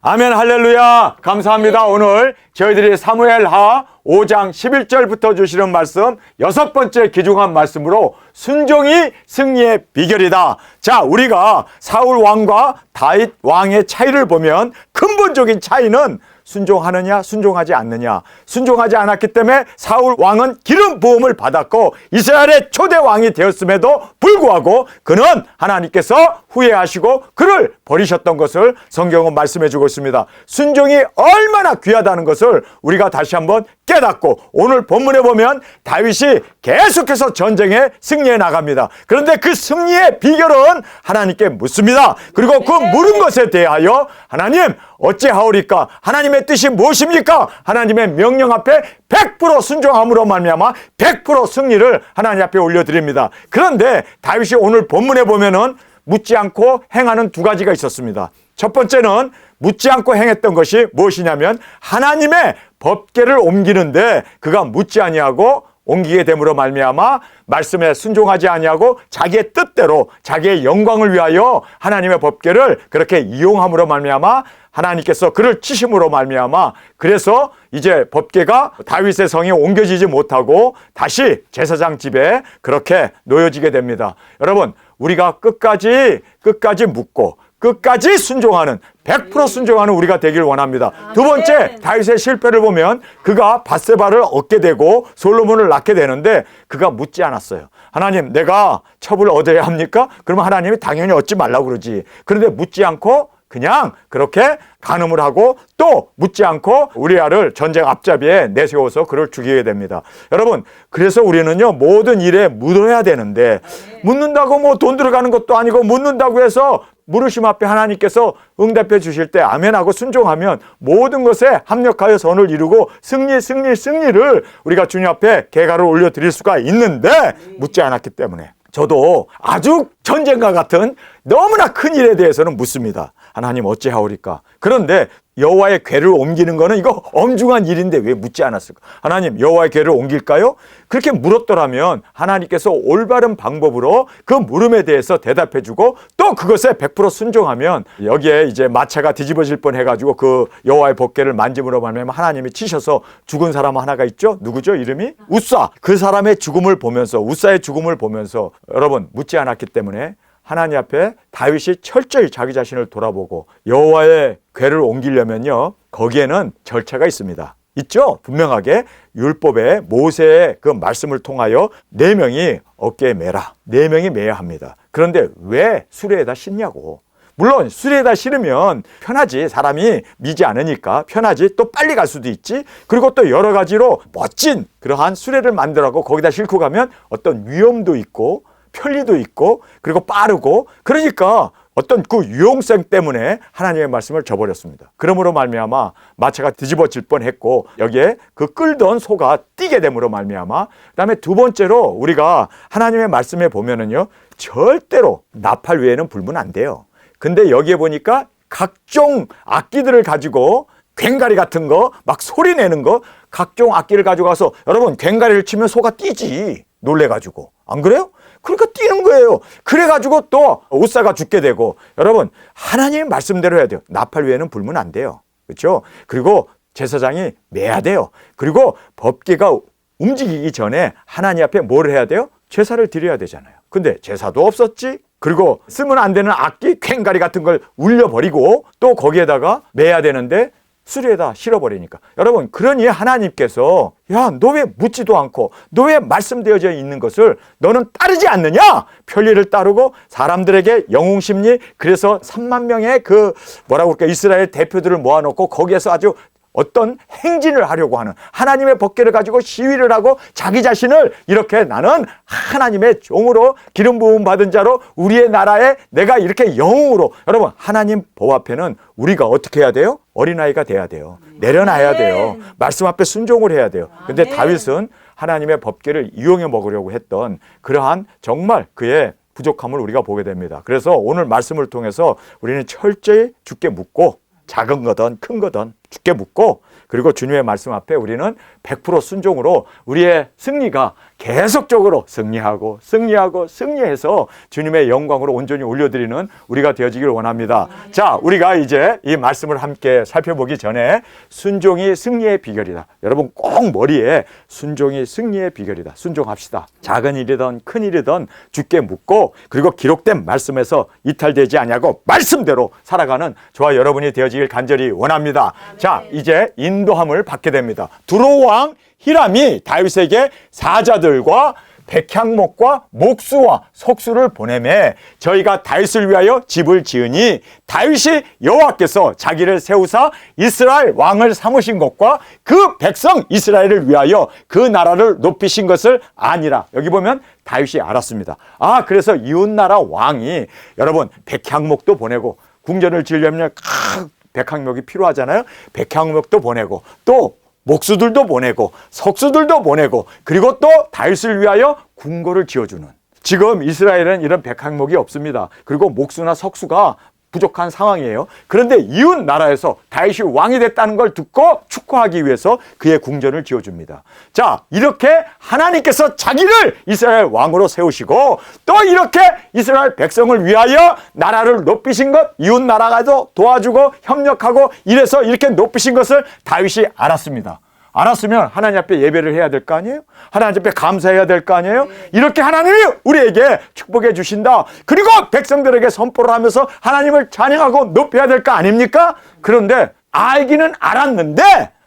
아멘, 할렐루야. 감사합니다. 오늘 저희들이 사무엘하 5장 11절부터 주시는 말씀, 6번째 귀중한 말씀으로 순종이 승리의 비결이다. 자, 우리가 사울 왕과 다윗 왕의 차이를 보면 근본적인 차이는 순종하느냐 순종하지 않느냐. 순종하지 않았기 때문에 사울 왕은 기름 부음을 받았고 이스라엘의 초대 왕이 되었음에도 불구하고 그는 하나님께서 후회하시고 그를 버리셨던 것을 성경은 말씀해 주고 있습니다. 순종이 얼마나 귀하다는 것을 우리가 다시 한번 깨닫고 오늘 본문에 보면 다윗이 계속해서 전쟁에 승리해 나갑니다. 그런데 그 승리의 비결은 하나님께 묻습니다. 그리고 그 물은 것에 대하여 하나님 어찌하오리까? 하나님의 뜻이 무엇입니까? 하나님의 명령 앞에 100% 순종함으로 말미암아 100% 승리를 하나님 앞에 올려드립니다. 그런데 다윗이 오늘 본문에 보면은 묻지 않고 행하는 두 가지가 있었습니다. 첫 번째는 묻지 않고 행했던 것이 무엇이냐면 하나님의 법궤를 옮기는데 그가 묻지 아니하고 옮기게 됨으로 말미암아 말씀에 순종하지 아니하고 자기의 뜻대로 자기의 영광을 위하여 하나님의 법궤를 그렇게 이용함으로 말미암아 하나님께서 그를 치심으로 말미암아 그래서 이제 법궤가 다윗의 성에 옮겨지지 못하고 다시 제사장 집에 그렇게 놓여지게 됩니다. 여러분, 우리가 끝까지 묻고 끝까지 순종하는 100% 순종하는 우리가 되길 원합니다. 두 번째, 다윗의 실패를 보면 그가 밧세바를 얻게 되고 솔로몬을 낳게 되는데 그가 묻지 않았어요. 하나님, 내가 첩을 얻어야 합니까? 그러면 하나님이 당연히 얻지 말라고 그러지. 그런데 묻지 않고 그냥 그렇게 간음을 하고 또 묻지 않고 우리아를 전쟁 앞잡이에 내세워서 그를 죽이게 됩니다. 여러분, 그래서 우리는요 모든 일에 묻어야 되는데 묻는다고 뭐 돈 들어가는 것도 아니고 묻는다고 해서 물으심 앞에 하나님께서 응답해 주실 때 아멘하고 순종하면 모든 것에 합력하여 선을 이루고 승리를 우리가 주님 앞에 개가를 올려드릴 수가 있는데 묻지 않았기 때문에 저도 아주 전쟁과 같은 너무나 큰 일에 대해서는 묻습니다. 하나님 어찌하오리까? 그런데 여호와의 궤를 옮기는 거는 이거 엄중한 일인데 왜 묻지 않았을까? 하나님 여호와의 궤를 옮길까요? 그렇게 물었더라면 하나님께서 올바른 방법으로 그 물음에 대해서 대답해 주고 또 그것에 100% 순종하면 여기에 이제 마차가 뒤집어질 뻔 해가지고 그 여호와의 법궤를 만짐으로 말미암아 하나님이 치셔서 죽은 사람 하나가 있죠? 누구죠? 이름이? 웃사. 그 사람의 죽음을 보면서 웃사의 죽음을 보면서 여러분 묻지 않았기 때문에 하나님 앞에 다윗이 철저히 자기 자신을 돌아보고 여호와의 궤를 옮기려면요 거기에는 절차가 있습니다. 있죠? 분명하게 율법에 모세의 그 말씀을 통하여 4명이 어깨에 매라. 4명이 매야 합니다. 그런데 왜 수레에다 싣냐고. 물론 수레에다 실으면 편하지. 사람이 미지 않으니까 편하지. 또 빨리 갈 수도 있지. 그리고 또 여러 가지로 멋진 그러한 수레를 만들어갖고 거기다 싣고 가면 어떤 위험도 있고 편리도 있고 그리고 빠르고 그러니까 어떤 그 유용성 때문에 하나님의 말씀을 저버렸습니다. 그러므로 말미암아 마차가 뒤집어질 뻔했고 여기에 그 끌던 소가 뛰게 됨으로 말미암아 그다음에 두 번째로 우리가 하나님의 말씀에 보면은요 절대로 나팔 외에는 불면 안 돼요. 근데 여기에 보니까 각종 악기들을 가지고 괭가리 같은 거 막 소리 내는 거 각종 악기를 가지고 가서 여러분 괭가리를 치면 소가 뛰지 놀래가지고 안 그래요? 그러니까 뛰는 거예요. 그래가지고 또 웃사가 죽게 되고 여러분 하나님의 말씀대로 해야 돼요. 나팔 외에는 불면 안 돼요. 그렇죠? 그리고 제사장이 매야 돼요. 그리고 법궤가 움직이기 전에 하나님 앞에 뭘 해야 돼요? 제사를 드려야 되잖아요. 근데 제사도 없었지. 그리고 쓰면 안 되는 악기 괭가리 같은 걸 울려버리고 또 거기에다가 매야 되는데 수레에다 실어버리니까 여러분 그러니 하나님께서 야 너 왜 묻지도 않고 너 왜 말씀되어져 있는 것을 너는 따르지 않느냐? 편리를 따르고 사람들에게 영웅심리 그래서 3만 명의 그 뭐라고 그럴까 이스라엘 대표들을 모아놓고 거기에서 아주 어떤 행진을 하려고 하는 하나님의 법궤를 가지고 시위를 하고 자기 자신을 이렇게 나는 하나님의 종으로 기름 부음 받은 자로 우리의 나라에 내가 이렇게 영웅으로 여러분 하나님 법 앞에는 우리가 어떻게 해야 돼요? 어린아이가 돼야 돼요. 내려놔야 돼요. 말씀 앞에 순종을 해야 돼요. 근데 다윗은 하나님의 법궤를 이용해 먹으려고 했던 그러한 정말 그의 부족함을 우리가 보게 됩니다. 그래서 오늘 말씀을 통해서 우리는 철저히 주께 묻고 작은 거든 큰 거든 죽게 묻고 그리고 주님의 말씀 앞에 우리는 100% 순종으로 우리의 승리가 계속적으로 승리해서 주님의 영광으로 온전히 올려드리는 우리가 되어지기를 원합니다. 자, 우리가 이제 이 말씀을 함께 살펴보기 전에 순종이 승리의 비결이다. 여러분 꼭 머리에 순종이 승리의 비결이다. 순종합시다. 작은 일이든 큰 일이든 주께 묻고 그리고 기록된 말씀에서 이탈되지 아니하고 말씀대로 살아가는 저와 여러분이 되어지길 간절히 원합니다. 자, 이제 인도함을 받게 됩니다. 두로 왕 히람이 다윗에게 사자들과 백향목과 목수와 석수를 보내매 저희가 다윗을 위하여 집을 지으니 다윗이 여호와께서 자기를 세우사 이스라엘 왕을 삼으신 것과 그 백성 이스라엘을 위하여 그 나라를 높이신 것을 아니라. 여기 보면 다윗이 알았습니다. 아, 그래서 이웃나라 왕이 여러분 백향목도 보내고 궁전을 지으려면 백향목이 필요하잖아요. 백향목도 보내고 또 목수들도 보내고 석수들도 보내고 그리고 또 다윗을 위하여 궁궐을 지어주는. 지금 이스라엘은 이런 백향목이 없습니다. 그리고 목수나 석수가 부족한 상황이에요. 그런데 이웃 나라에서 다윗이 왕이 됐다는 걸 듣고 축하하기 위해서 그의 궁전을 지어줍니다. 자, 이렇게 하나님께서 자기를 이스라엘 왕으로 세우시고 또 이렇게 이스라엘 백성을 위하여 나라를 높이신 것, 이웃 나라가도 도와주고 협력하고 이래서 이렇게 높이신 것을 다윗이 알았습니다. 알았으면 하나님 앞에 예배를 해야 될 거 아니에요? 하나님 앞에 감사해야 될 거 아니에요? 이렇게 하나님이 우리에게 축복해 주신다. 그리고 백성들에게 선포를 하면서 하나님을 찬양하고 높여야 될 거 아닙니까? 그런데 알기는 알았는데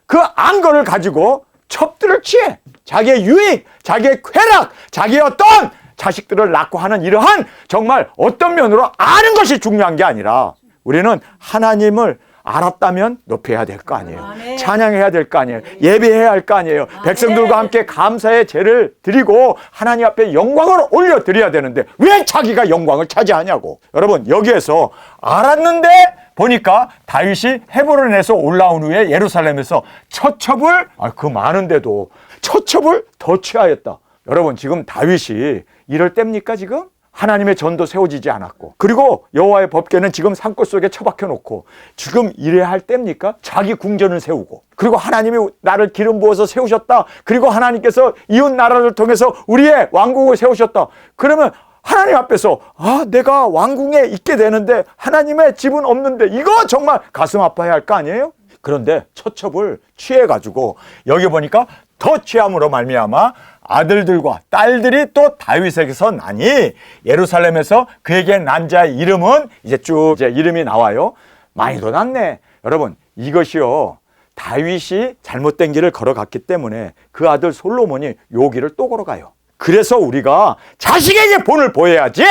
그 안 거를 가지고 첩들을 취해 자기의 유익, 자기의 쾌락, 자기의 어떤 자식들을 낳고 하는 이러한 정말 어떤 면으로 아는 것이 중요한 게 아니라 우리는 하나님을 알았다면 높여야 될 거 아니에요. 아멘. 찬양해야 될 거 아니에요. 예배해야 할 거 아니에요. 아멘. 백성들과 함께 감사의 제를 드리고 하나님 앞에 영광을 올려드려야 되는데 왜 자기가 영광을 차지하냐고. 여러분 여기에서 알았는데 보니까 다윗이 헤브론에서 올라온 후에 예루살렘에서 처첩을 그 많은데도 처첩을 더 취하였다. 여러분 지금 다윗이 이럴 때입니까 지금? 하나님의 전도 세워지지 않았고 그리고 여호와의 법궤는 지금 산골 속에 처박혀 놓고 지금 이래야 할 때입니까? 자기 궁전을 세우고 그리고 하나님이 나를 기름 부어서 세우셨다. 그리고 하나님께서 이웃 나라를 통해서 우리의 왕국을 세우셨다. 그러면 하나님 앞에서 내가 왕궁에 있게 되는데 하나님의 집은 없는데 이거 정말 가슴 아파야 할 거 아니에요? 그런데 처첩을 취해가지고 여기 보니까 더 취함으로 말미암아 아들들과 딸들이 또 다윗에게서 나니 예루살렘에서 그에게 난 자의 이름은 이제 쭉 이름이 나와요. 많이도 났네. 여러분 이것이요 다윗이 잘못된 길을 걸어갔기 때문에 그 아들 솔로몬이 요 길을 또 걸어가요. 그래서 우리가 자식에게 본을 보여야지.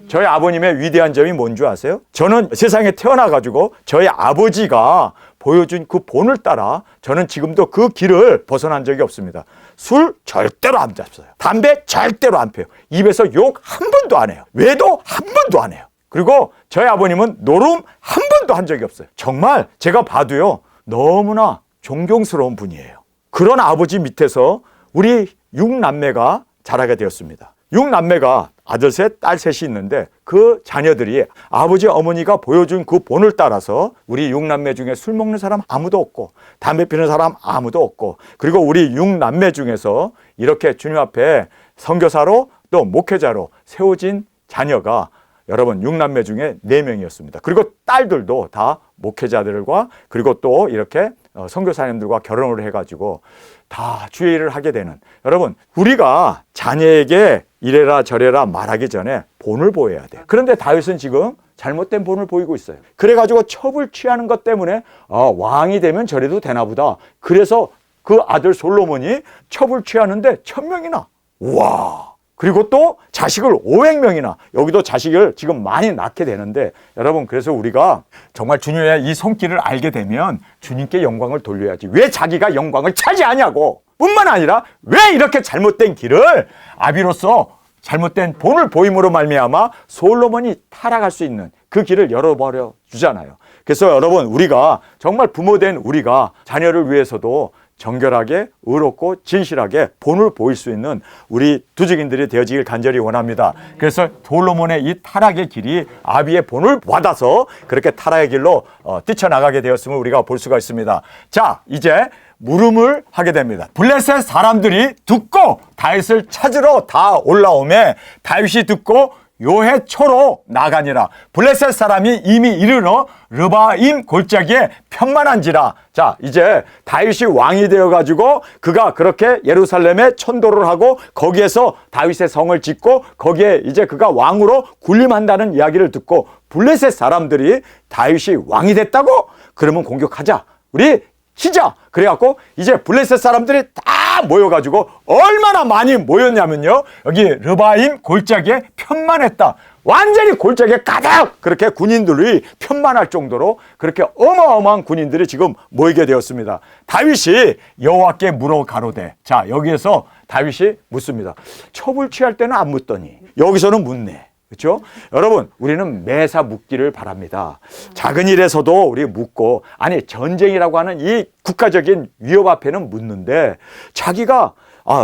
저희 아버님의 위대한 점이 뭔지 아세요? 저는 세상에 태어나가지고 저희 아버지가 보여준 그 본을 따라 저는 지금도 그 길을 벗어난 적이 없습니다. 술 절대로 안 잡어요. 담배 절대로 안 펴요. 입에서 욕 한 번도 안 해요. 외도 한 번도 안 해요. 그리고 저희 아버님은 노름 한 번도 한 적이 없어요. 정말 제가 봐도요 너무나 존경스러운 분이에요. 그런 아버지 밑에서 우리 6남매가 자라게 되었습니다. 6남매가 아들 셋, 딸 셋이 있는데 그 자녀들이 아버지, 어머니가 보여준 그 본을 따라서 우리 6남매 중에 술 먹는 사람 아무도 없고 담배 피는 사람 아무도 없고 그리고 우리 6남매 중에서 이렇게 주님 앞에 선교사로 또 목회자로 세워진 자녀가 여러분 6남매 중에 4명이었습니다. 그리고 딸들도 다 목회자들과 그리고 또 이렇게 선교사님들과 결혼을 해가지고 다 주의 일을 하게 되는. 여러분 우리가 자녀에게 이래라 저래라 말하기 전에 본을 보여야 돼. 그런데 다윗은 지금 잘못된 본을 보이고 있어요. 그래가지고 첩을 취하는 것 때문에 왕이 되면 저래도 되나 보다. 그래서 그 아들 솔로몬이 첩을 취하는데 1000명이나. 우와. 그리고 또 자식을 500명이나. 여기도 자식을 지금 많이 낳게 되는데 여러분 그래서 우리가 정말 주님의 이 손길을 알게 되면 주님께 영광을 돌려야지. 왜 자기가 영광을 차지하냐고. 뿐만 아니라 왜 이렇게 잘못된 길을 아비로서 잘못된 본을 보임으로 말미암아 솔로몬이 타락할 수 있는 그 길을 열어버려 주잖아요. 그래서 여러분 우리가 정말 부모된 우리가 자녀를 위해서도 정결하게 의롭고 진실하게 본을 보일 수 있는 우리 두직인들이 되어지길 간절히 원합니다. 그래서 솔로몬의 이 타락의 길이 아비의 본을 받아서 그렇게 타락의 길로 뛰쳐나가게 되었음을 우리가 볼 수가 있습니다. 자, 이제 물음을 하게 됩니다. 블레셋 사람들이 듣고 다윗을 찾으러 다 올라오매 다윗이 듣고 요해초로 나가니라. 블레셋 사람이 이미 이르러 르바임 골짜기에 편만한지라. 자, 이제 다윗이 왕이 되어가지고 그가 그렇게 예루살렘에 천도를 하고 거기에서 다윗의 성을 짓고 거기에 이제 그가 왕으로 군림한다는 이야기를 듣고 블레셋 사람들이 다윗이 왕이 됐다고? 그러면 공격하자. 우리 치자. 그래갖고 이제 블레셋 사람들이 다 모여가지고 얼마나 많이 모였냐면요. 여기 르바임 골짜기에 편만했다. 완전히 골짜기에 가득 그렇게 군인들이 편만할 정도로 그렇게 어마어마한 군인들이 지금 모이게 되었습니다. 다윗이 여호와께 물어 가로되. 자, 여기에서 다윗이 묻습니다. 첩을 취할 때는 안 묻더니 여기서는 묻네. 그렇죠? 여러분, 우리는 매사 묻기를 바랍니다. 작은 일에서도 우리 묻고, 아니 전쟁이라고 하는 이 국가적인 위협 앞에는 묻는데 자기가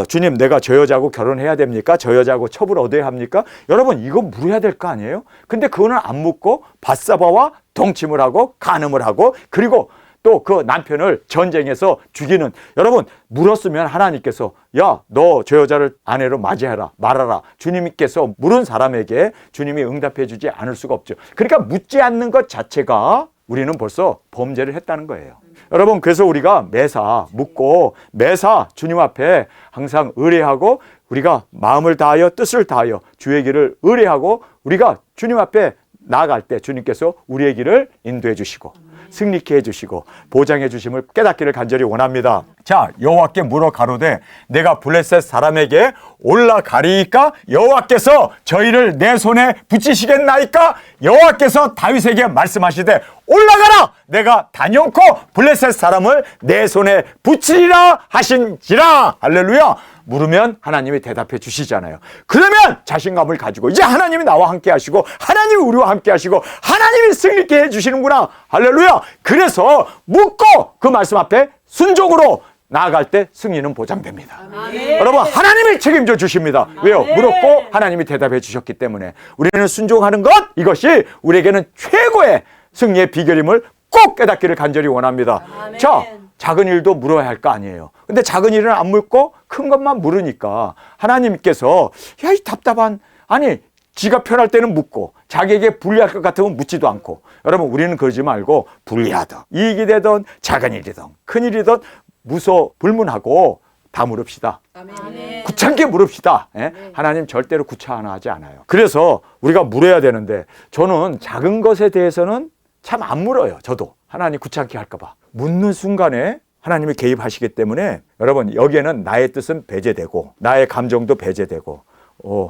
주님, 내가 저 여자하고 결혼해야 됩니까? 저 여자하고 첩을 얻어야 합니까? 여러분, 이거 물어야 될 거 아니에요? 근데 그거는 안 묻고 밧사바와 동침을 하고 간음을 하고 그리고 또 그 남편을 전쟁에서 죽이는, 여러분, 물었으면 하나님께서 야, 너 저 여자를 아내로 맞이해라 말아라. 주님께서 물은 사람에게 주님이 응답해 주지 않을 수가 없죠. 그러니까 묻지 않는 것 자체가 우리는 벌써 범죄를 했다는 거예요. 여러분, 그래서 우리가 매사 묻고 매사 주님 앞에 항상 의뢰하고 우리가 마음을 다하여 뜻을 다하여 주의 길을 의뢰하고 우리가 주님 앞에 나아갈 때 주님께서 우리의 길을 인도해 주시고 승리케 해주시고 보장해 주심을 깨닫기를 간절히 원합니다. 자, 여호와께 물어 가로되 내가 블레셋 사람에게 올라가리이까? 여호와께서 저희를 내 손에 붙이시겠나이까? 여호와께서 다윗에게 말씀하시되 올라가라! 내가 단연코 블레셋 사람을 내 손에 붙이리라 하신지라. 할렐루야. 물으면 하나님이 대답해 주시잖아요. 그러면 자신감을 가지고 이제 하나님이 나와 함께 하시고 하나님이 우리와 함께 하시고 하나님이 승리케 해주시는구나. 할렐루야. 그래서 묻고 그 말씀 앞에 순종으로 나아갈 때 승리는 보장됩니다. 아멘. 여러분, 하나님이 책임져 주십니다. 왜요? 물었고 하나님이 대답해 주셨기 때문에 우리는 순종하는 것, 이것이 우리에게는 최고의 승리의 비결임을 꼭 깨닫기를 간절히 원합니다. 아멘. 자, 작은 일도 물어야 할 거 아니에요. 근데 작은 일은 안 물고 큰 것만 물으니까 하나님께서 야, 이 답답한, 아니 지가 편할 때는 묻고 자기에게 불리할 것 같으면 묻지도 않고. 여러분, 우리는 그러지 말고 불리하든 이익이 되든 작은 일이든 큰 일이든 무소 불문하고 다 물읍시다. 아멘. 구차하게 물읍시다. 예? 하나님 절대로 구차하지 않아요. 그래서 우리가 물어야 되는데 저는 작은 것에 대해서는 참 안 물어요. 저도 하나님 구차하게 할까 봐. 묻는 순간에 하나님이 개입하시기 때문에 여러분, 여기에는 나의 뜻은 배제되고 나의 감정도 배제되고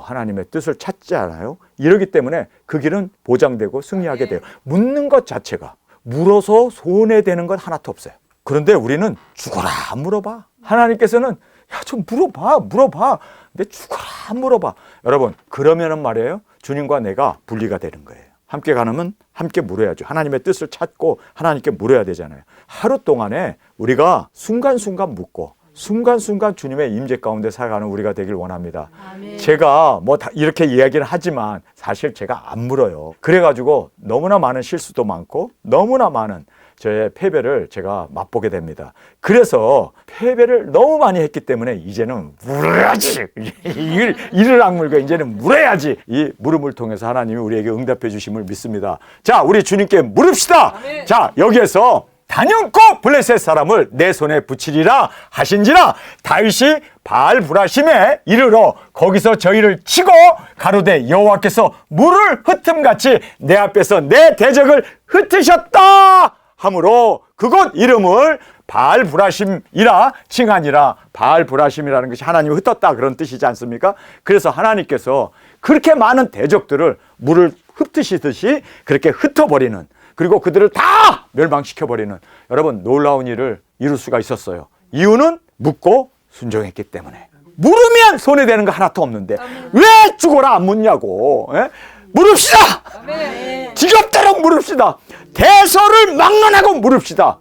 하나님의 뜻을 찾지 않아요? 이러기 때문에 그 길은 보장되고 승리하게 돼요. 묻는 것 자체가 물어서 손해되는 건 하나도 없어요. 그런데 우리는 죽어라 안 물어봐. 하나님께서는 야, 좀 물어봐. 근데 죽어라 안 물어봐. 여러분, 그러면은 말이에요, 주님과 내가 분리가 되는 거예요. 함께 가려면 함께 물어야죠. 하나님의 뜻을 찾고 하나님께 물어야 되잖아요. 하루 동안에 우리가 순간순간 묻고 순간순간 주님의 임재 가운데 살아가는 우리가 되길 원합니다. 아멘. 제가 뭐 다 이렇게 이야기를 하지만 사실 제가 안 물어요. 그래가지고 너무나 많은 실수도 많고 너무나 많은 저의 패배를 제가 맛보게 됩니다. 그래서 패배를 너무 많이 했기 때문에 이제는 물어야지. 이를 악물고 이제는 물어야지. 이 물음을 통해서 하나님이 우리에게 응답해 주심을 믿습니다. 자, 우리 주님께 물읍시다. 아멘. 자, 여기에서 단연코 블레셋 사람을 내 손에 붙이리라 하신지라. 다윗이 바알브라심에 이르러 거기서 저희를 치고 가로되 여호와께서 물을 흩음같이 내 앞에서 내 대적을 흩으셨다 하므로 그곳 이름을 바알브라심이라 칭하니라. 바알브라심이라는 것이 하나님이 흩었다 그런 뜻이지 않습니까? 그래서 하나님께서 그렇게 많은 대적들을 물을 흩으시듯이 그렇게 흩어버리는, 그리고 그들을 다 멸망시켜버리는, 여러분, 놀라운 일을 이룰 수가 있었어요. 이유는 묻고 순종했기 때문에. 물으면 손해되는 거 하나도 없는데 왜 죽어라 안 묻냐고. 예? 물읍시다. 지겹도록 물읍시다. 대소를 막론하고 물읍시다.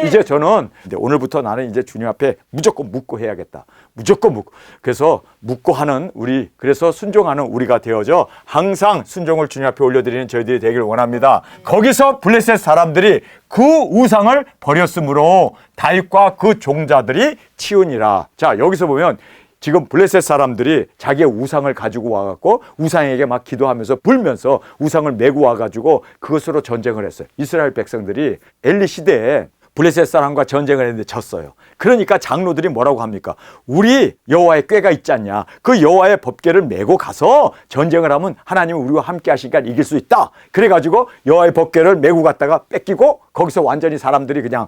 이제 저는 근데 오늘부터 나는 이제 주님 앞에 무조건 묻고 해야겠다. 무조건 묻고. 그래서 묻고 하는 우리, 그래서 순종하는 우리가 되어져 항상 순종을 주님 앞에 올려드리는 저희들이 되길 원합니다. 거기서 블레셋 사람들이 그 우상을 버렸으므로 다윗과 그 종자들이 치우니라. 자, 여기서 보면 지금 블레셋 사람들이 자기의 우상을 가지고 와갖고 우상에게 막 기도하면서 불면서 우상을 메고 와가지고 그것으로 전쟁을 했어요. 이스라엘 백성들이 엘리 시대에 블레셋 사람과 전쟁을 했는데 졌어요. 그러니까 장로들이 뭐라고 합니까? 우리 여호와의 궤가 있지 않냐? 그 여호와의 법궤를 메고 가서 전쟁을 하면 하나님은 우리와 함께 하시니까 이길 수 있다. 그래가지고 여호와의 법궤를 메고 갔다가 뺏기고 거기서 완전히 사람들이 그냥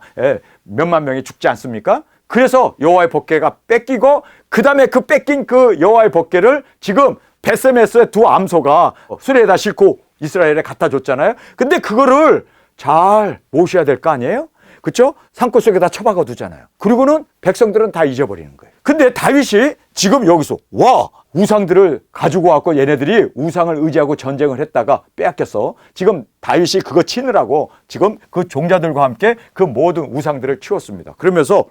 몇만 명이 죽지 않습니까? 그래서 여호와의 법궤가 뺏기고 그 다음에 그 뺏긴 그 여호와의 법궤를 지금 베세메스의 두 암소가 수레에다 싣고 이스라엘에 갖다 줬잖아요. 근데 그거를 잘 모셔야 될 거 아니에요? 그렇죠? 산골 속에다 처박아 두잖아요. 그리고는 백성들은 다 잊어버리는 거예요. 근데 다윗이 지금 여기서 와 우상들을 가지고 왔고 얘네들이 우상을 의지하고 전쟁을 했다가 빼앗겼어. 지금 다윗이 그거 치느라고 지금 그 종자들과 함께 그 모든 우상들을 치웠습니다. 그러면서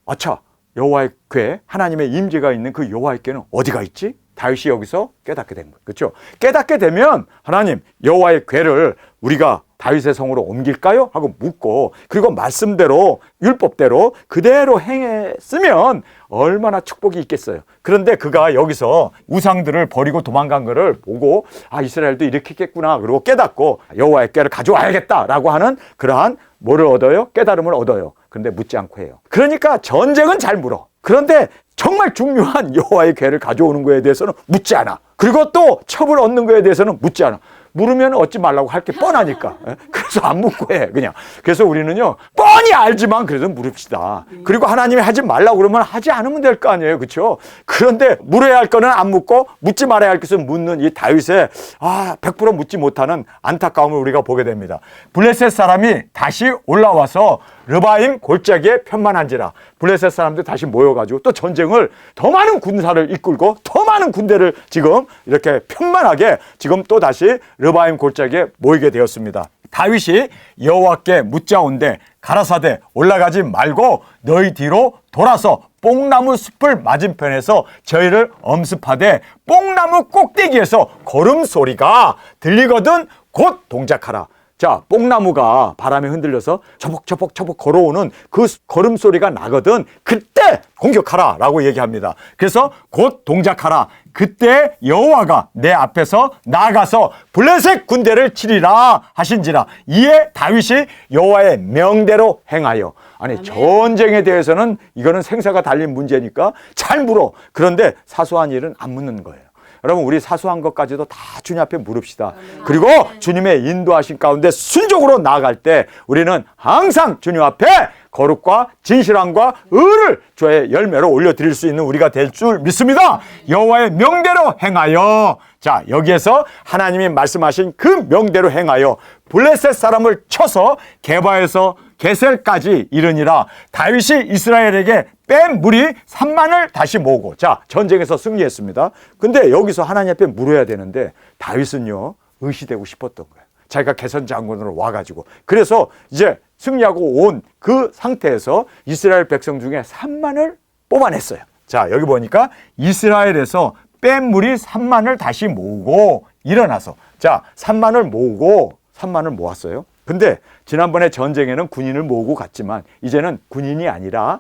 아차, 여호와의 궤, 하나님의 임재가 있는 그 여호와의 궤는 어디가 있지? 다윗이 여기서 깨닫게 된 거예요. 그렇죠? 깨닫게 되면 하나님, 여호와의 궤를 우리가 다윗의 성으로 옮길까요? 하고 묻고, 그리고 말씀대로 율법대로 그대로 행했으면 얼마나 축복이 있겠어요. 그런데 그가 여기서 우상들을 버리고 도망간 거를 보고 이스라엘도 이렇게 했겠구나. 그리고 깨닫고 여호와의 궤를 가져와야겠다라고 하는 그러한 뭐를 얻어요? 깨달음을 얻어요. 그런데 묻지 않고 해요. 그러니까 전쟁은 잘 물어. 그런데 정말 중요한 여호와의 궤를 가져오는 거에 대해서는 묻지 않아. 그리고 또 첩을 얻는 거에 대해서는 묻지 않아. 물으면 얻지 말라고 할 게 뻔하니까. 그래서 안 묻고 해, 그냥. 그래서 우리는요, 뻔히 알지만 그래도 물읍시다. 그리고 하나님이 하지 말라고 그러면 하지 않으면 될 거 아니에요. 그렇죠? 그런데 물어야 할 거는 안 묻고 묻지 말아야 할 것은 묻는 이 다윗의 100% 묻지 못하는 안타까움을 우리가 보게 됩니다. 블레셋 사람이 다시 올라와서 르바임 골짜기에 편만한지라. 블레셋 사람들 다시 모여가지고 또 전쟁을 더 많은 군사를 이끌고 더 많은 군대를 지금 이렇게 편만하게 지금 또 다시 르바임 골짜기에 모이게 되었습니다. 다윗이 여호와께 묻자온데 가라사대 올라가지 말고 너희 뒤로 돌아서 뽕나무 숲을 맞은편에서 저희를 엄습하되 뽕나무 꼭대기에서 걸음소리가 들리거든 곧 동작하라. 자, 뽕나무가 바람에 흔들려서 처벅처벅 걸어오는 그 걸음소리가 나거든. 그때 공격하라 라고 얘기합니다. 그래서 곧 동작하라. 그때 여호와가 내 앞에서 나가서 블레셋 군대를 치리라 하신지라. 이에 다윗이 여호와의 명대로 행하여. 아니, 전쟁에 대해서는 이거는 생사가 달린 문제니까 잘 물어. 그런데 사소한 일은 안 묻는 거예요. 여러분, 우리 사소한 것까지도 다 주님 앞에 물읍시다. 그리고 주님의 인도하신 가운데 순종으로 나아갈 때 우리는 항상 주님 앞에 거룩과 진실함과 의를 주의 열매로 올려드릴 수 있는 우리가 될 줄 믿습니다. 여호와의 명대로 행하여. 자, 여기에서 하나님이 말씀하신 그 명대로 행하여 블레셋 사람을 쳐서 게바에서 게셀까지 이르니라. 다윗이 이스라엘에게 뺀 무리 3만을 다시 모으고, 자, 전쟁에서 승리했습니다. 근데 여기서 하나님 앞에 물어야 되는데 다윗은요, 의시되고 싶었던 거예요. 자기가 개선 장군으로 와가지고. 그래서 이제 승리하고 온 그 상태에서 이스라엘 백성 중에 3만을 뽑아냈어요. 자, 여기 보니까 이스라엘에서 뺀 무리 3만을 다시 모으고 일어나서, 자, 3만을 모으고 3만을 모았어요. 근데 지난번에 전쟁에는 군인을 모으고 갔지만 이제는 군인이 아니라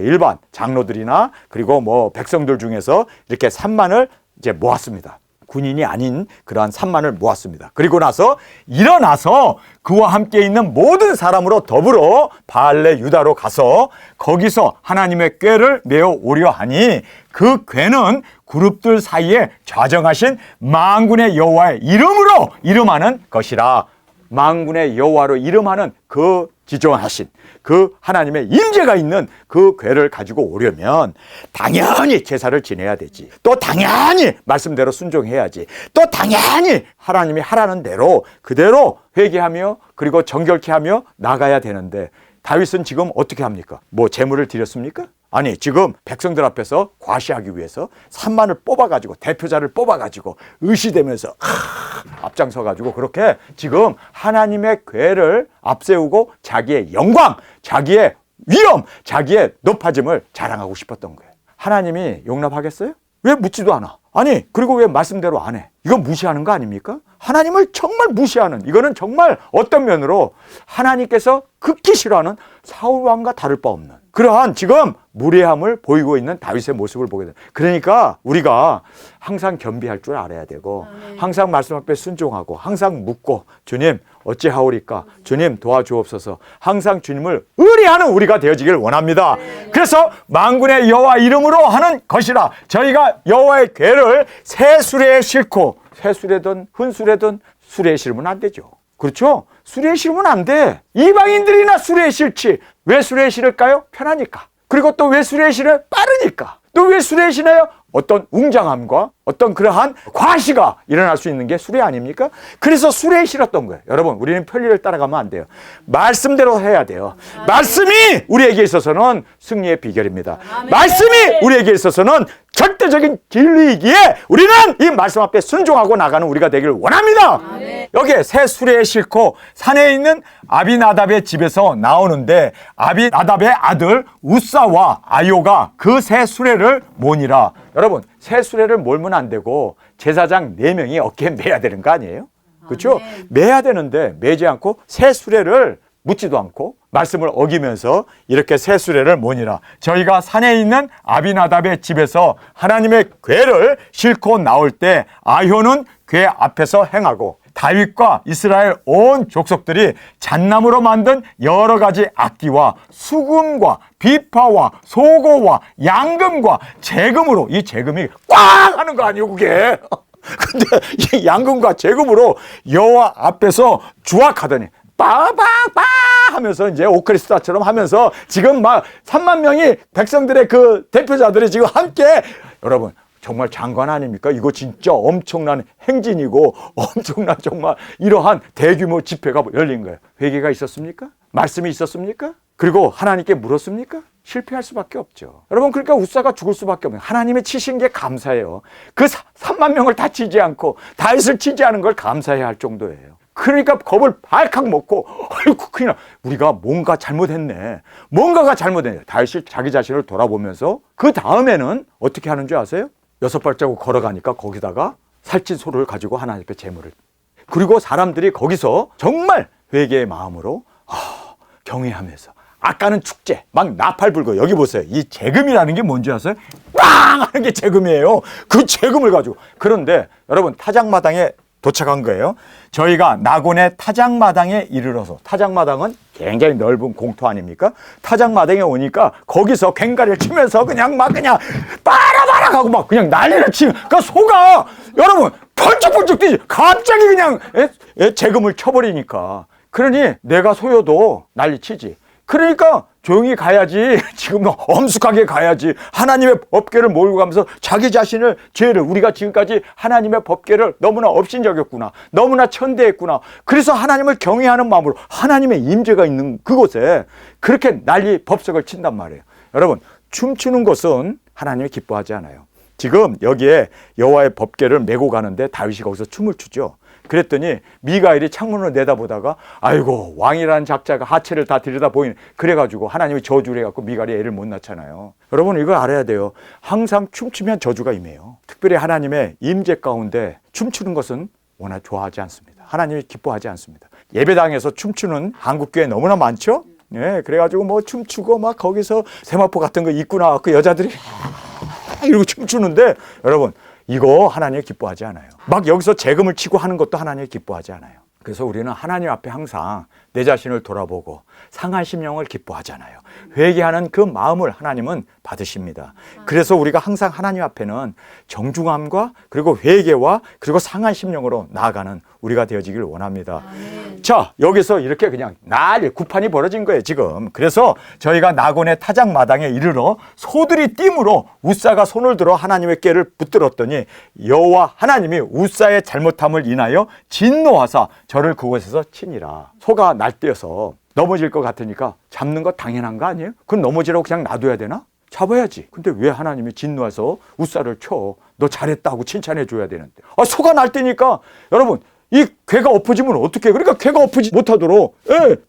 일반 장로들이나 그리고 뭐 백성들 중에서 이렇게 3만을 이제 모았습니다. 군인이 아닌 그러한 3만을 모았습니다. 그리고 나서 일어나서 그와 함께 있는 모든 사람으로 더불어 바알레 유다로 가서 거기서 하나님의 궤를 메어 오려 하니 그 궤는 그룹들 사이에 좌정하신 만군의 여호와의 이름으로 이름하는 것이라. 만군의 여호와로 이름하는 그 지정하신 그 하나님의 임재가 있는 그 궤를 가지고 오려면 당연히 제사를 지내야 되지. 또 당연히 말씀대로 순종해야지. 또 당연히 하나님이 하라는 대로 그대로 회개하며 그리고 정결케 하며 나가야 되는데 다윗은 지금 어떻게 합니까? 뭐 제물을 드렸습니까? 아니, 지금 백성들 앞에서 과시하기 위해서 3만을 뽑아가지고 대표자를 뽑아가지고 의시되면서 앞장서가지고 그렇게 지금 하나님의 궤를 앞세우고 자기의 영광, 자기의 위엄, 자기의 높아짐을 자랑하고 싶었던 거예요. 하나님이 용납하겠어요? 왜 묻지도 않아? 아니, 그리고 왜 말씀대로 안 해? 이건 무시하는 거 아닙니까? 하나님을 정말 무시하는, 이거는 정말 어떤 면으로 하나님께서 극히 싫어하는 사울 왕과 다를 바 없는 그러한 지금 무례함을 보이고 있는 다윗의 모습을 보게 됩니다. 그러니까 우리가 항상 겸비할 줄 알아야 되고 항상 말씀 앞에 순종하고 항상 묻고 주님 어찌하오리까? 주님 도와주옵소서. 항상 주님을 의뢰하는 우리가 되어지길 원합니다. 그래서 만군의 여호와 이름으로 하는 것이라. 저희가 여호와의 궤를 새 수레에 싣고, 새 수레든 흔수레든 수레에 실으면 안 되죠. 그렇죠? 수레에 실으면 안 돼. 이방인들이나 수레에 실지. 왜 수레에 실을까요? 편하니까. 그리고 또 왜 수레에 실어요? 빠르니까. 또 왜 수레에 실어요? 어떤 웅장함과 어떤 그러한 과시가 일어날 수 있는 게 수레 아닙니까? 그래서 수레에 실었던 거예요. 여러분, 우리는 편리를 따라가면 안 돼요. 말씀대로 해야 돼요. 말씀이 우리에게 있어서는 승리의 비결입니다. 말씀이 우리에게 있어서는 절대적인 진리이기에 우리는 이 말씀 앞에 순종하고 나가는 우리가 되기를 원합니다. 여기에 새 수레에 싣고 산에 있는 아비나답의 집에서 나오는데 아비나답의 아들 우사와 아요가 그 새 수레를 모니라. 여러분, 새 수레를 몰면 안 되고 제사장 4명이 어깨에 매야 되는 거 아니에요? 그렇죠? 매야 되는데 매지 않고 새 수레를 묻지도 않고 말씀을 어기면서 이렇게 새 수레를 모니라. 저희가 산에 있는 아비나답의 집에서 하나님의 궤를 싣고 나올 때 아효는 궤 앞에서 행하고 다윗과 이스라엘 온 족속들이 잣나무로 만든 여러 가지 악기와 수금과 비파와 소고와 양금과 재금으로, 이 재금이 꽝 하는 거 아니에요 그게. 근데 이 양금과 재금으로 여호와 앞에서 주악하더니 빠방빠 하면서 이제 오케스트라처럼 하면서 지금 막 3만 명이 백성들의 그 대표자들이 지금 함께, 여러분 정말 장관 아닙니까? 이거 진짜 엄청난 행진이고 엄청난 정말 이러한 대규모 집회가 열린 거예요. 회개가 있었습니까? 말씀이 있었습니까? 그리고 하나님께 물었습니까? 실패할 수밖에 없죠. 여러분, 그러니까 우사가 죽을 수밖에 없는, 하나님의 치신 게 감사해요. 그 3만 명을 다 치지 않고 다윗을 치지 않은 걸 감사해야 할 정도예요. 그러니까 겁을 발칵 먹고, 아이고 그냥 우리가 뭔가 잘못했네, 뭔가가 잘못했네. 다윗이 자기 자신을 돌아보면서 그 다음에는 어떻게 하는 줄 아세요? 6발자국 걸어가니까 거기다가 살찐 소를 가지고 하나님 앞에 제물을, 그리고 사람들이 거기서 정말 회개의 마음으로 경외하면서, 아까는 축제 막 나팔 불고, 여기 보세요, 이 재금이라는 게 뭔지 아세요? 빵 하는 게 재금이에요. 그 재금을 가지고. 그런데 여러분, 타작마당에 도착한 거예요. 저희가 나곤의 타작마당에 이르러서, 타작마당은 굉장히 넓은 공터 아닙니까? 타작마당에 오니까 거기서 괭가리를 치면서 그냥 빠라바라 하고 막 그냥 난리를 치면, 그러니까 소가 여러분 펄쩍펄쩍 뛰지. 갑자기 그냥 재금을 쳐버리니까. 그러니 내가 소여도 난리치지. 그러니까 조용히 가야지. 지금 엄숙하게 가야지. 하나님의 법궤를 몰고 가면서 자기 자신을, 죄를, 우리가 지금까지 하나님의 법궤를 너무나 업신여겼구나, 너무나 천대했구나. 그래서 하나님을 경외하는 마음으로 하나님의 임재가 있는 그곳에 그렇게 난리 법석을 친단 말이에요. 여러분, 춤추는 것은 하나님이 기뻐하지 않아요. 지금 여기에 여호와의 법궤를 메고 가는데 다윗이 거기서 춤을 추죠. 그랬더니 미가엘이 창문으로 내다보다가 아이고, 왕이라는 작자가 하체를 다 들여다보이네. 그래가지고 하나님이 저주를 해갖고 미가엘이 애를 못 낳잖아요. 여러분, 이걸 알아야 돼요. 항상 춤추면 저주가 임해요. 특별히 하나님의 임재 가운데 춤추는 것은 워낙 좋아하지 않습니다. 하나님이 기뻐하지 않습니다. 예배당에서 춤추는 한국교회 너무나 많죠. 예, 그래가지고 뭐 춤추고 막 거기서 세마포 같은 거 입고 나와서 여자들이 이러고 춤추는데, 여러분 이거 하나님이 기뻐하지 않아요. 막 여기서 재금을 치고 하는 것도 하나님이 기뻐하지 않아요. 그래서 우리는 하나님 앞에 항상 내 자신을 돌아보고 상한 심령을 기뻐하잖아요. 회개하는 그 마음을 하나님은 받으십니다. 그래서 우리가 항상 하나님 앞에는 정중함과 그리고 회개와 그리고 상한 심령으로 나아가는 우리가 되어지길 원합니다. 자, 여기서 이렇게 그냥 난리 구판이 벌어진 거예요 지금. 그래서 저희가 나곤의 타작마당에 이르러 소들이 띠므로 우사가 손을 들어 하나님의 궤를 붙들었더니 여호와 하나님이 우사의 잘못함을 인하여 진노하사 저를 그곳에서 치니라. 소가 날뛰어서 넘어질 것 같으니까 잡는 거 당연한 거 아니에요? 그럼 넘어지라고 그냥 놔둬야 되나? 잡아야지. 근데 왜 하나님이 진노해서 웃사를 쳐? 너 잘했다고 칭찬해 줘야 되는데. 소가 날뛰니까 여러분 이 괴가 엎어지면 어떡해? 그러니까 괴가 엎어지 못하도록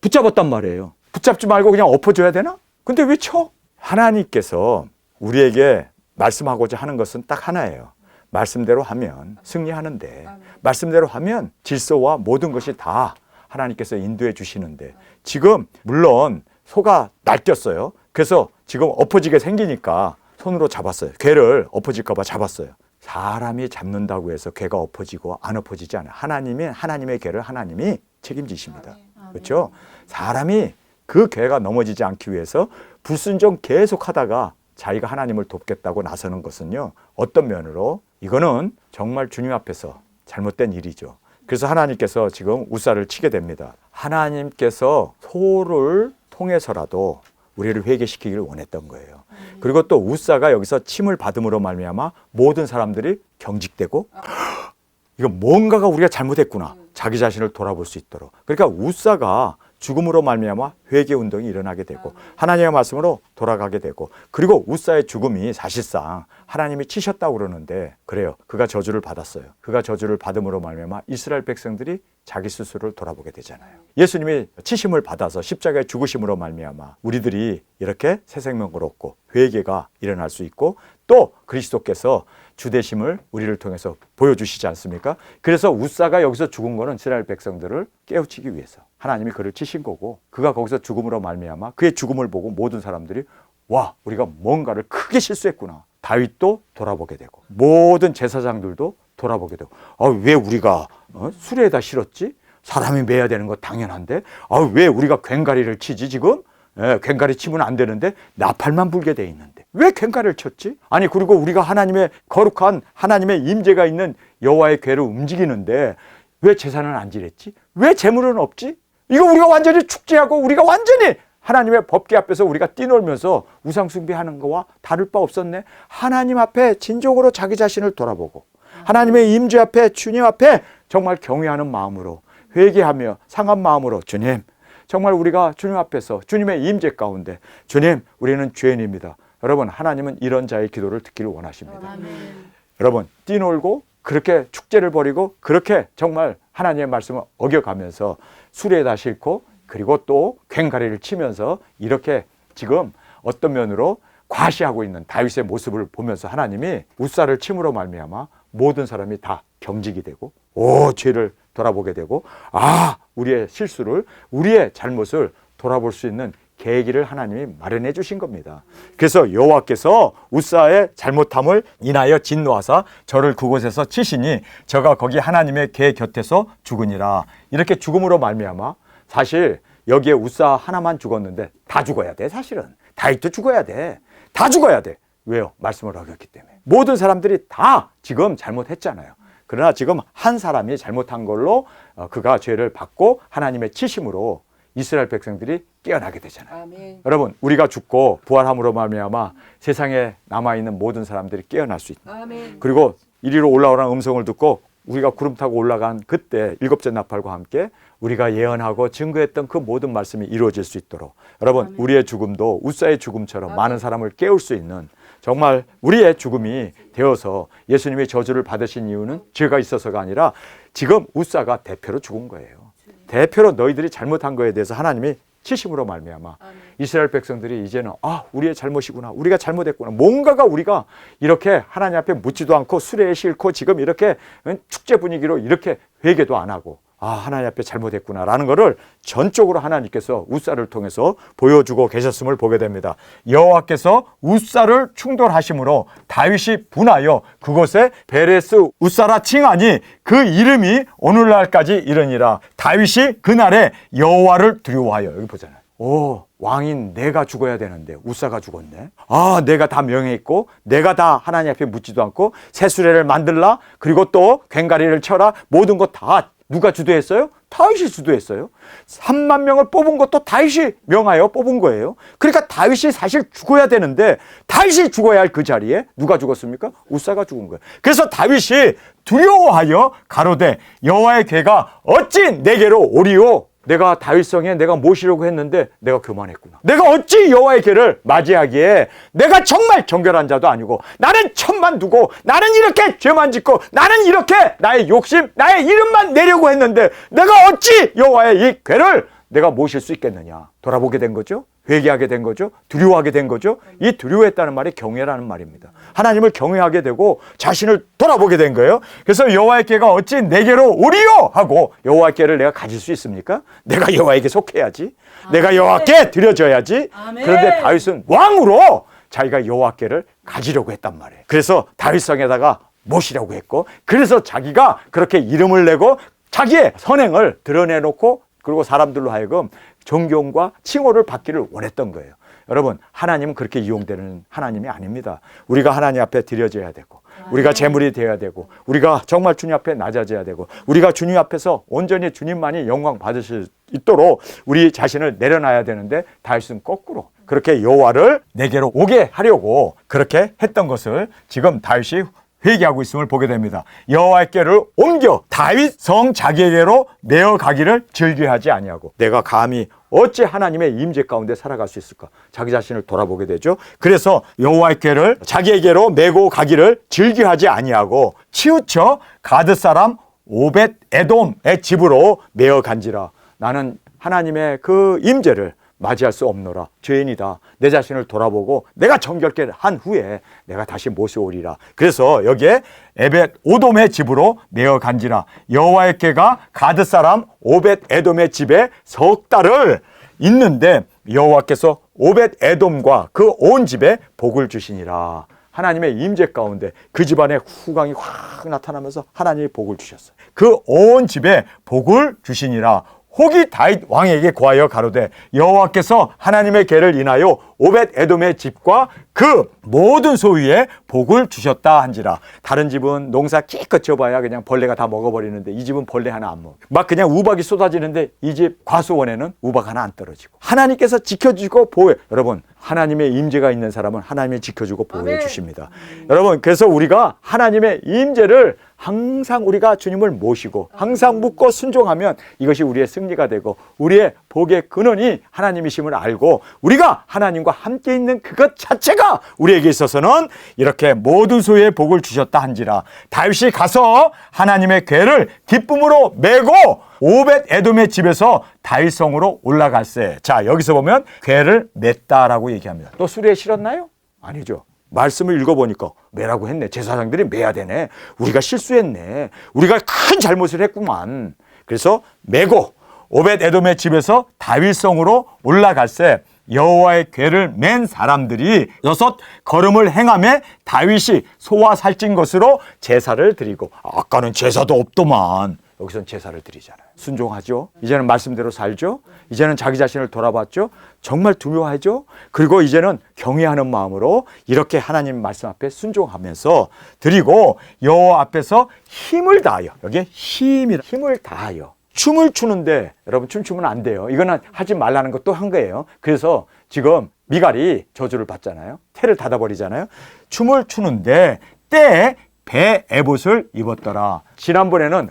붙잡았단 말이에요. 붙잡지 말고 그냥 엎어줘야 되나? 근데 왜 쳐? 하나님께서 우리에게 말씀하고자 하는 것은 딱 하나예요. 말씀대로 하면 승리하는데, 말씀대로 하면 질서와 모든 것이 다 하나님께서 인도해 주시는데, 지금 물론 소가 날뛰었어요. 그래서 지금 엎어지게 생기니까 손으로 잡았어요. 괴를 엎어질까 봐 잡았어요. 사람이 잡는다고 해서 괴가 엎어지고 안 엎어지지 않아요. 하나님의 괴를 하나님이 책임지십니다. 그렇죠? 사람이 그 괴가 넘어지지 않기 위해서 불순종 계속 하다가 자기가 하나님을 돕겠다고 나서는 것은요, 어떤 면으로 이거는 정말 주님 앞에서 잘못된 일이죠. 그래서 하나님께서 지금 웃사를 치게 됩니다. 하나님께서 소를 통해서라도 우리를 회개시키기를 원했던 거예요. 그리고 또 웃사가 여기서 침을 받음으로 말미암아 모든 사람들이 경직되고 이거 뭔가가 우리가 잘못했구나, 자기 자신을 돌아볼 수 있도록. 그러니까 웃사가 죽음으로 말미암아 회개 운동이 일어나게 되고 하나님의 말씀으로 돌아가게 되고, 그리고 웃사의 죽음이 사실상 하나님이 치셨다고 그러는데 그래요. 그가 저주를 받았어요. 그가 저주를 받음으로 말미암아 이스라엘 백성들이 자기 스스로를 돌아보게 되잖아요. 예수님이 치심을 받아서 십자가에 죽으심으로 말미암아 우리들이 이렇게 새 생명을 얻고 회개가 일어날 수 있고, 또 그리스도께서 주되심을 우리를 통해서 보여주시지 않습니까? 그래서 웃사가 여기서 죽은 거는 이스라엘 백성들을 깨우치기 위해서 하나님이 그를 치신 거고, 그가 거기서 죽음으로 말미암아 그의 죽음을 보고 모든 사람들이 와, 우리가 뭔가를 크게 실수했구나. 다윗도 돌아보게 되고 모든 제사장들도 돌아보게 되고, 왜 우리가 수레에다 실었지? 사람이 매야 되는 거 당연한데 왜 우리가 괭가리를 치지 지금? 괭가리 치면 안 되는데 나팔만 불게 돼 있는데 왜 괭가리를 쳤지? 아니, 그리고 우리가 하나님의 거룩한 하나님의 임재가 있는 여호와의 궤를 움직이는데 왜 제사는 안 지냈지? 왜 제물은 없지? 이거 우리가 완전히 축제하고 우리가 완전히 하나님의 법궤 앞에서 우리가 뛰놀면서 우상 숭배하는 거와 다를 바 없었네. 하나님 앞에 진정으로 자기 자신을 돌아보고 하나님의 임재 앞에, 주님 앞에 정말 경외하는 마음으로 회개하며 상한 마음으로, 주님 정말 우리가 주님 앞에서 주님의 임재 가운데, 주님 우리는 죄인입니다. 여러분, 하나님은 이런 자의 기도를 듣기를 원하십니다. 아멘. 여러분, 뛰놀고 그렇게 축제를 벌이고 그렇게 정말 하나님의 말씀을 어겨가면서 수레에다 싣고 그리고 또 괭가리를 치면서 이렇게 지금 어떤 면으로 과시하고 있는 다윗의 모습을 보면서 하나님이 웃사를 침으로 말미암아 모든 사람이 다 경직이 되고 죄를 돌아보게 되고 우리의 실수를, 우리의 잘못을 돌아볼 수 있는 계기를 하나님이 마련해 주신 겁니다. 그래서 여호와께서 웃사의 잘못함을 인하여 진노하사 저를 그곳에서 치시니 저가 거기 하나님의 궤 곁에서 죽으니라. 이렇게 죽음으로 말미암아, 사실 여기에 웃사 하나만 죽었는데 다 죽어야 돼. 사실은 다윗도 죽어야 돼. 다 죽어야 돼. 왜요? 말씀을 어겼기 때문에. 모든 사람들이 다 지금 잘못했잖아요. 그러나 지금 한 사람이 잘못한 걸로 그가 죄를 받고 하나님의 치심으로 이스라엘 백성들이 깨어나게 되잖아요. 아멘. 여러분, 우리가 죽고 부활함으로 말미암아 세상에 남아있는 모든 사람들이 깨어날 수 있다. 아멘. 그리고 이리로 올라오라는 음성을 듣고 우리가 구름 타고 올라간 그때 일곱째 나팔과 함께 우리가 예언하고 증거했던 그 모든 말씀이 이루어질 수 있도록, 여러분, 아멘. 우리의 죽음도 웃사의 죽음처럼 아멘. 많은 사람을 깨울 수 있는, 정말 우리의 죽음이 되어서 예수님이 저주를 받으신 이유는 죄가 있어서가 아니라 지금 웃사가 대표로 죽은 거예요. 대표로 너희들이 잘못한 거에 대해서 하나님이 치심으로 말미암아 이스라엘 백성들이 이제는 우리의 잘못이구나, 우리가 잘못했구나, 뭔가가 우리가 이렇게 하나님 앞에 묻지도 않고 수레에 싣고 지금 이렇게 축제 분위기로 이렇게 회개도 안 하고 하나님 앞에 잘못했구나 라는 거를 전적으로 하나님께서 웃사를 통해서 보여주고 계셨음을 보게 됩니다. 여호와께서 웃사를 충돌하심으로 다윗이 분하여 그곳에 베레스 웃사라 칭하니 그 이름이 오늘날까지 이르니라. 다윗이 그날에 여호와를 두려워하여, 여기 보잖아요. 왕인 내가 죽어야 되는데 웃사가 죽었네. 내가 다 명예있고 내가 다 하나님 앞에 묻지도 않고 새 수레를 만들라, 그리고 또 괭가리를 쳐라, 모든 것 다 누가 주도했어요? 다윗이 주도했어요. 3만 명을 뽑은 것도 다윗이 명하여 뽑은 거예요. 그러니까 다윗이 사실 죽어야 되는데 다윗이 죽어야 할 그 자리에 누가 죽었습니까? 웃사가 죽은 거예요. 그래서 다윗이 두려워하여 가로되 여호와의 궤가 어찌 내게로 오리오? 내가 다윗성에 내가 모시려고 했는데 내가 교만했구나. 내가 어찌 여호와의 궤를 맞이하기에 내가 정말 정결한 자도 아니고 나는 천만 두고 나는 이렇게 죄만 짓고 나는 이렇게 나의 욕심 나의 이름만 내려고 했는데 내가 어찌 여호와의 이 궤를 내가 모실 수 있겠느냐. 돌아보게 된 거죠. 회개하게 된 거죠. 두려워하게 된 거죠. 이 두려워했다는 말이 경외라는 말입니다. 하나님을 경외하게 되고 자신을 돌아보게 된 거예요. 그래서 여호와의 궤가 어찌 내게로 오리요 하고 여호와의 궤를 내가 가질 수 있습니까? 내가 여호와에게 속해야지. 내가 여호와께 드려져야지. 그런데 다윗은 왕으로 자기가 여호와 궤를 가지려고 했단 말이에요. 그래서 다윗성에다가 모시려고 했고 그래서 자기가 그렇게 이름을 내고 자기의 선행을 드러내놓고 그리고 사람들로 하여금 존경과 칭호를 받기를 원했던 거예요. 여러분, 하나님은 그렇게 이용되는 하나님이 아닙니다. 우리가 하나님 앞에 드려져야 되고 우리가 제물이 되어야 되고 우리가 정말 주님 앞에 낮아져야 되고 우리가 주님 앞에서 온전히 주님만이 영광 받으실 수 있도록 우리 자신을 내려놔야 되는데 다윗은 거꾸로 그렇게 여호와를 내게로 오게 하려고 그렇게 했던 것을 지금 다윗이 회개하고 있음을 보게 됩니다. 여호와의 궤를 옮겨 다윗 성 자기에게로 메어 가기를 즐겨하지 아니하고 내가 감히 어찌 하나님의 임재 가운데 살아갈 수 있을까? 자기 자신을 돌아보게 되죠. 그래서 여호와의 궤를 자기에게로 메고 가기를 즐겨하지 아니하고 치우쳐 가드 사람 오벳 에돔의 집으로 메어 간지라. 나는 하나님의 그 임재를 맞이할 수 없노라. 죄인이다. 내 자신을 돌아보고 내가 정결케 한 후에 내가 다시 모셔오리라. 그래서 여기에 에벳 오돔의 집으로 메어 간지라. 여호와의 궤가 가드 사람 오벳 에돔의 집에 석 달을 있는데 여호와께서 오벳 에돔과 그 온 집에 복을 주시니라. 하나님의 임재 가운데 그 집안에 후광이 확 나타나면서 하나님이 복을 주셨어요. 그 온 집에 복을 주시니라. 혹이 다윗 왕에게 고하여 가로되 여호와께서 하나님의 궤를 인하여 오벳 에돔의 집과 그 모든 소유에 복을 주셨다 한지라. 다른 집은 농사 끼껏 져봐야 그냥 벌레가 다 먹어버리는데 이 집은 벌레 하나 안 먹어. 막 그냥 우박이 쏟아지는데 이 집 과수원에는 우박 하나 안 떨어지고 하나님께서 지켜주고 보호해. 여러분, 하나님의 임재가 있는 사람은 하나님이 지켜주고 보호해 주십니다. 여러분, 그래서 우리가 하나님의 임재를 항상 우리가 주님을 모시고 항상 묻고 순종하면 이것이 우리의 승리가 되고 우리의 복의 근원이 하나님이심을 알고 우리가 하나님과 함께 있는 그것 자체가 우리에게 있어서는 이렇게 모든 소유의 복을 주셨다 한지라. 다윗이 가서 하나님의 궤를 기쁨으로 메고 오벳 에돔의 집에서 다윗성으로 올라갈세. 자, 여기서 보면 궤를 맸다라고 얘기합니다. 또 수레에 실었나요? 아니죠. 말씀을 읽어보니까 매라고 했네. 제사장들이 매야 되네. 우리가 실수했네. 우리가 큰 잘못을 했구만. 그래서 메고 오벳 에돔의 집에서 다윗성으로 올라갈세. 여호와의 궤를 맨 사람들이 6 걸음을 행하며 다윗이 소와 살찐 것으로 제사를 드리고. 아까는 제사도 없더만. 여기서는 제사를 드리잖아요. 순종하죠. 이제는 말씀대로 살죠. 이제는 자기 자신을 돌아봤죠. 정말 두려워하죠. 그리고 이제는 경외하는 마음으로 이렇게 하나님 말씀 앞에 순종하면서 드리고 여호와 앞에서 힘을 다하여. 여기에 힘을 다하여. 춤을 추는데 여러분 춤추면 안 돼요. 이거는 하지 말라는 것도 한 거예요. 그래서 지금 미갈이 저주를 받잖아요. 태를 닫아버리잖아요. 춤을 추는데 때에 배 에봇을 입었더라. 지난번에는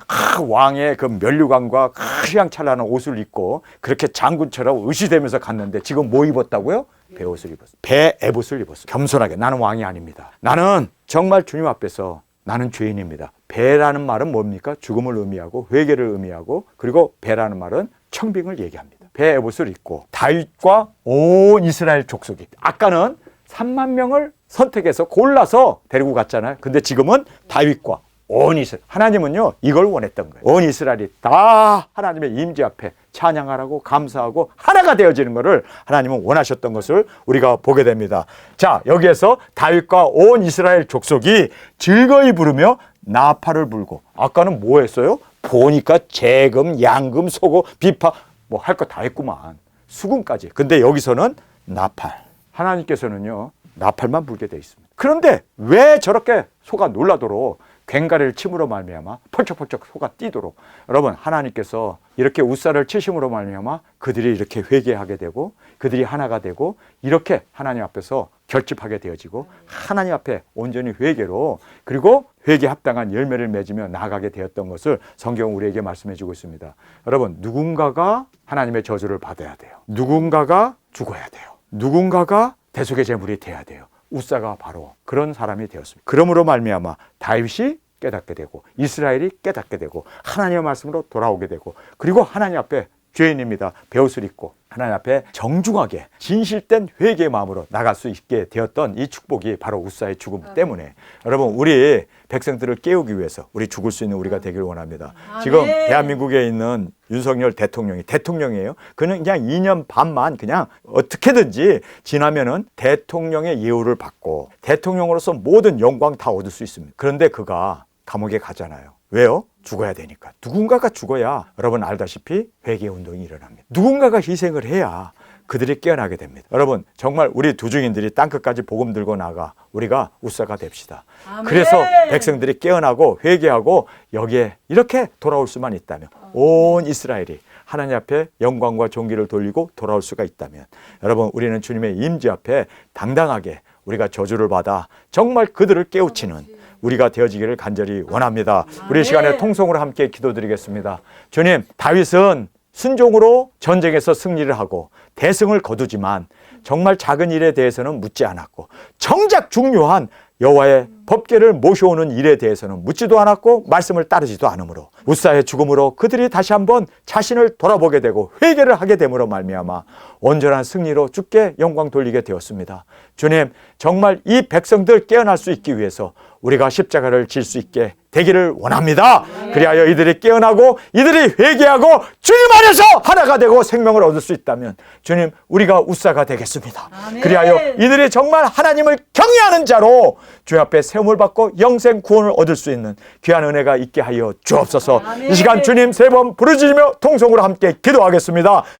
왕의 그 면류관과 휘황찬란한 옷을 입고 그렇게 장군처럼 의시되면서 갔는데 지금 뭐 입었다고요? 배옷을 입었어요. 배 에봇을 입었어요. 겸손하게 나는 왕이 아닙니다. 나는 정말 주님 앞에서 나는 죄인입니다. 배라는 말은 뭡니까? 죽음을 의미하고 회개를 의미하고 그리고 배라는 말은 청빙을 얘기합니다. 배 에봇을 입고 다윗과 온 이스라엘 족속이 아까는 3만 명을 선택해서 골라서 데리고 갔잖아요. 근데 지금은 다윗과 온 이스라엘. 하나님은요 이걸 원했던 거예요. 온 이스라엘이 다 하나님의 임재 앞에 찬양하라고 감사하고 하나가 되어지는 것을 하나님은 원하셨던 것을 우리가 보게 됩니다. 자, 여기에서 다윗과 온 이스라엘 족속이 즐거이 부르며 나팔을 불고. 아까는 뭐 했어요? 보니까 재금, 양금, 소고, 비파 뭐 할 거 다 했구만. 수금까지. 근데 여기서는 나팔. 하나님께서는요 나팔만 불게 돼 있습니다. 그런데 왜 저렇게 소가 놀라도록 괭가리를 침으로 말미암아 펄쩍펄쩍 속아 뛰도록 여러분 하나님께서 이렇게 웃사를 치심으로 말미암아 그들이 이렇게 회개하게 되고 그들이 하나가 되고 이렇게 하나님 앞에서 결집하게 되어지고 하나님 앞에 온전히 회개로 그리고 회개 합당한 열매를 맺으며 나아가게 되었던 것을 성경은 우리에게 말씀해 주고 있습니다. 여러분 누군가가 하나님의 저주를 받아야 돼요. 누군가가 죽어야 돼요. 누군가가 대속의 제물이 돼야 돼요. 웃사가 바로 그런 사람이 되었습니다. 그러므로 말미암아 다윗이 깨닫게 되고 이스라엘이 깨닫게 되고 하나님의 말씀으로 돌아오게 되고 그리고 하나님 앞에 죄인입니다. 베옷을 입고 하나님 앞에 정중하게 진실된 회개의 마음으로 나갈 수 있게 되었던 이 축복이 바로 웃사의 죽음 때문에 여러분 우리 백성들을 깨우기 위해서 우리 죽을 수 있는 우리가 되기를 원합니다. 지금 대한민국에 있는 윤석열 대통령이에요. 그는 그냥 2년 반만 그냥 어떻게든지 지나면은 대통령의 예우를 받고 대통령으로서 모든 영광 다 얻을 수 있습니다. 그런데 그가 감옥에 가잖아요. 왜요? 죽어야 되니까. 누군가가 죽어야 여러분 알다시피 회개운동이 일어납니다. 누군가가 희생을 해야 그들이 깨어나게 됩니다. 여러분 정말 우리 두중인들이 땅끝까지 복음 들고 나가 우리가 웃사가 됩시다. 아멘. 그래서 백성들이 깨어나고 회개하고 여기에 이렇게 돌아올 수만 있다면 온 이스라엘이 하나님 앞에 영광과 존귀를 돌리고 돌아올 수가 있다면 여러분 우리는 주님의 임재 앞에 당당하게 우리가 저주를 받아 정말 그들을 깨우치는 우리가 되어지기를 간절히 원합니다. 우리 시간에 통성으로 함께 기도드리겠습니다. 주님, 다윗은 순종으로 전쟁에서 승리를 하고 대승을 거두지만 정말 작은 일에 대해서는 묻지 않았고 정작 중요한 여호와의 법궤를 모셔오는 일에 대해서는 묻지도 않았고 말씀을 따르지도 않으므로 웃사의 죽음으로 그들이 다시 한번 자신을 돌아보게 되고 회개를 하게 됨으로 말미암아 온전한 승리로 주께 영광 돌리게 되었습니다. 주님, 정말 이 백성들 깨어날 수 있기 위해서 우리가 십자가를 질 수 있게 되기를 원합니다. 그리하여 이들이 깨어나고 이들이 회개하고 주님 안에서 하나가 되고 생명을 얻을 수 있다면 주님 우리가 웃사가 되겠습니다. 그리하여 이들이 정말 하나님을 경외하는 자로 주 앞에 세움을 받고 영생 구원을 얻을 수 있는 귀한 은혜가 있게 하여 주옵소서. 이 시간 주님 세 번 부르짖으며 통성으로 함께 기도하겠습니다.